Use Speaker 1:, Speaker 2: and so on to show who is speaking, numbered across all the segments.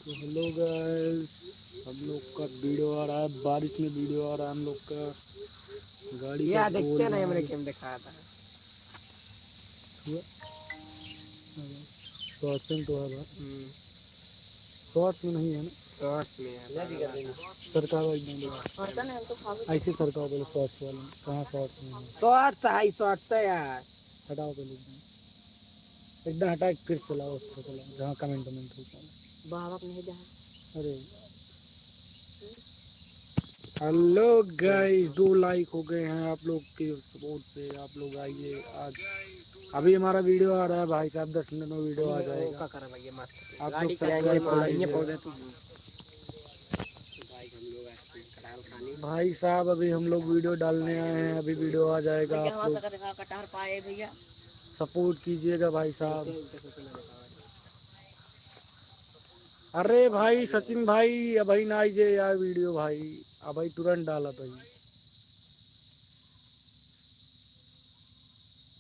Speaker 1: तो hello guys, हम लोग का वीडियो आ रहा है, बारिश में वीडियो आ रहा है हम लोग का। गाड़ी का बोल रहा है
Speaker 2: दिखाया था
Speaker 1: शॉर्ट में तो है, शॉर्ट में नहीं है ना,
Speaker 2: शॉर्ट्स में है
Speaker 1: सरकार ऐसे सरकार बोले शॉर्ट वाले कहाँ शॉर्ट में है।
Speaker 2: शॉर्ट्स है यार।
Speaker 1: हटाओ पहले एकदम हटा के फिर चलाओ, उस पर चलाओ जहाँ कमेंट होता है।
Speaker 2: बाबा नहीं जा।
Speaker 1: अरे हेलो गाइस, 2 लाइक हो गए हैं आप लोग के सपोर्ट से। आप लोग आइए आज, अभी हमारा वीडियो आ रहा है भाई साहब, 10 मिनट में वीडियो आ जाएगा। आप लोग सब्सक्राइब कर लीजिए भाई साहब। अभी हम लोग वीडियो डालने आए हैं, अभी वीडियो आ जाएगा। आप लोग
Speaker 2: कटहर पाए भैया,
Speaker 1: सपोर्ट कीजिएगा भाई साहब। अरे भाई सचिन भाई, अभी ना आइए यार वीडियो भाई, अभी तुरंत डाला भाई,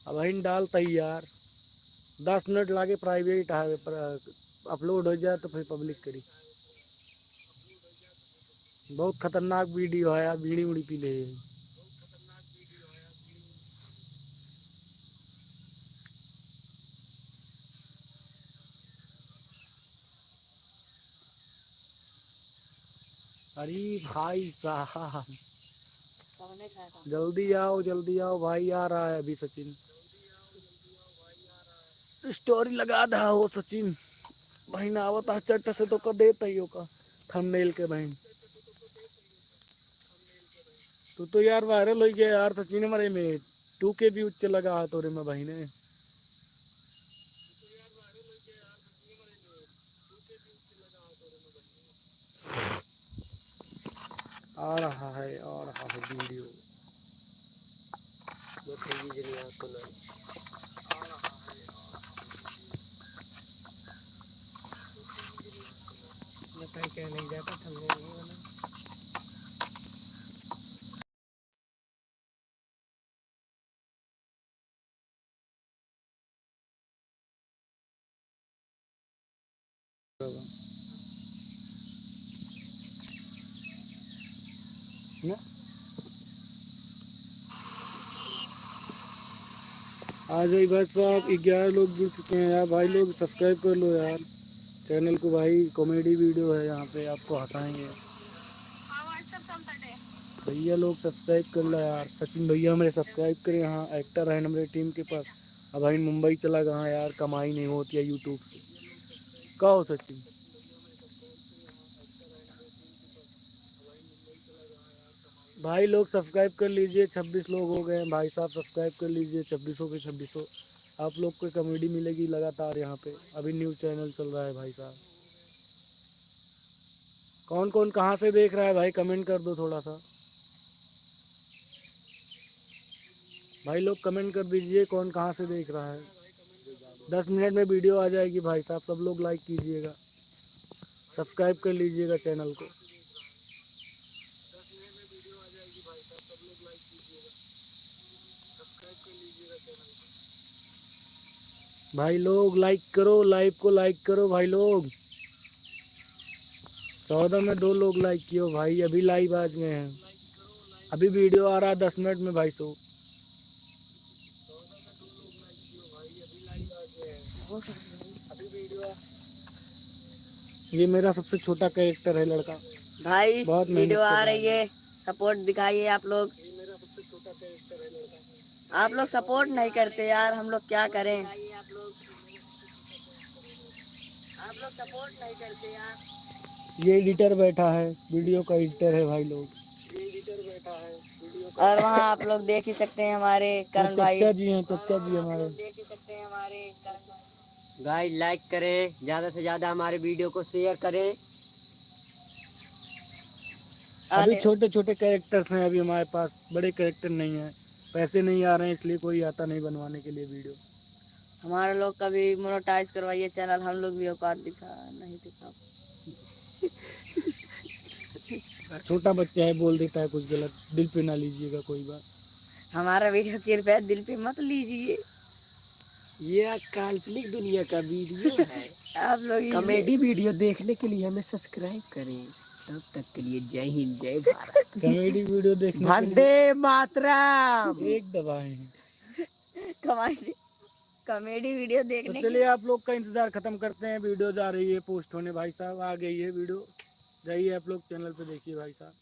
Speaker 1: अभी डाल तैयार। 10 मिनट लागे प्राइवेट अपलोड हो जाए तो फिर पब्लिक करी। बहुत खतरनाक वीडियो है यार, बीड़ी उड़ी पी ले। अरे भाई साहब जल्दी आओ भाई, आ रहा है अभी सचिन। स्टोरी लगा दा हो सचिन भाई ना आवता चट से तो कर देता ही होगा थंबनेल के बहन। तू तो यार वायरल हो गया यार सचिन हमारे में, 2K भी उच्च लगा है तोरे में भाई ने। आ रहा है वीडियो।
Speaker 2: नहीं जाता था।
Speaker 1: ना आज ही बस आप 11 लोग जुड़ चुके हैं यार भाई, लोग सब्सक्राइब कर लो यार चैनल को भाई। कॉमेडी वीडियो है यहाँ पे, आपको हंसाएंगे भैया। लोग सब्सक्राइब कर लो यार। सचिन भैया मेरे सब्सक्राइब करें, यहाँ एक्टर है हमारे टीम के पास। अब भाई मुंबई चला गया यार, कमाई नहीं होती है यूट्यूब से। कहो सचिन भाई, लोग सब्सक्राइब कर लीजिए। 26 लोग हो गए हैं भाई साहब, सब्सक्राइब कर लीजिए। 2600 के 2600 आप लोग को कॉमेडी मिलेगी लगातार यहाँ पे। अभी न्यूज़ चैनल चल रहा है भाई साहब। कौन कौन कहाँ से देख रहा है भाई, कमेंट कर दो थोड़ा सा भाई। लोग कमेंट कर दीजिए कौन कहाँ से देख रहा है। 10 मिनट में वीडियो आ जाएगी भाई साहब, सब लोग लाइक कीजिएगा, सब्सक्राइब कर लीजिएगा चैनल को। भाई लोग लाइक करो, लाइव को लाइक करो भाई लोग। 14 में 2 लोग लाइक किए भाई, अभी लाइव आज में हैं। अभी वीडियो आ रहा है 10 मिनट में भाई। तो ये मेरा सबसे छोटा कैरेक्टर है लड़का
Speaker 2: भाई
Speaker 1: बहुत
Speaker 2: वीडियो
Speaker 1: मेहनत कर
Speaker 2: आ
Speaker 1: रहा
Speaker 2: रही
Speaker 1: है।
Speaker 2: है, सपोर्ट दिखाइए आप लोग। आप लोग सपोर्ट नहीं करते यार, हम लोग क्या करें। आप लोग सपोर्ट नहीं करते यार।
Speaker 1: ये एडिटर बैठा है, वीडियो का एडिटर है भाई लोग।
Speaker 2: और वहाँ आप लोग देख ही सकते हैं हमारे
Speaker 1: वो
Speaker 2: करण भाई।
Speaker 1: चच्चा जी हैं, चच्चा जी हमारे।
Speaker 2: गाइस लाइक करें, ज्यादा से ज्यादा हमारे वीडियो को शेयर करें।
Speaker 1: अभी छोटे छोटे कैरेक्टर्स हैं अभी हमारे पास, बड़े कैरेक्टर नहीं है। पैसे नहीं आ रहे हैं इसलिए कोई आता नहीं बनवाने के लिए वीडियो।
Speaker 2: हमारे लोग कभी मोनेटाइज करवाइए चैनल, हम लोग भी औकात दिखा नहीं दिखा।
Speaker 1: छोटा बच्चा है, बोल देता है कुछ गलत, दिल पे ना लीजिएगा कोई बात।
Speaker 2: हमारा वीडियो कृपया दिल पे मत लीजिए।
Speaker 1: ये काल्पनिक दुनिया का वीडियो है।
Speaker 2: आप लोग
Speaker 1: कॉमेडी वीडियो देखने के लिए हमें सब्सक्राइब करें। तब तक के लिए जय हिंद जय भारत। कॉमेडी वीडियो देखने वंदे मातरम एक दबाएं।
Speaker 2: कॉमेडी कॉमेडी वीडियो देखने
Speaker 1: तो चलिए आप लोग का इंतजार खत्म करते हैं। वीडियो जा रही है पोस्ट होने, भाई साहब आ गई है वीडियो, जाइए आप लोग चैनल पे देखिए भाई साहब।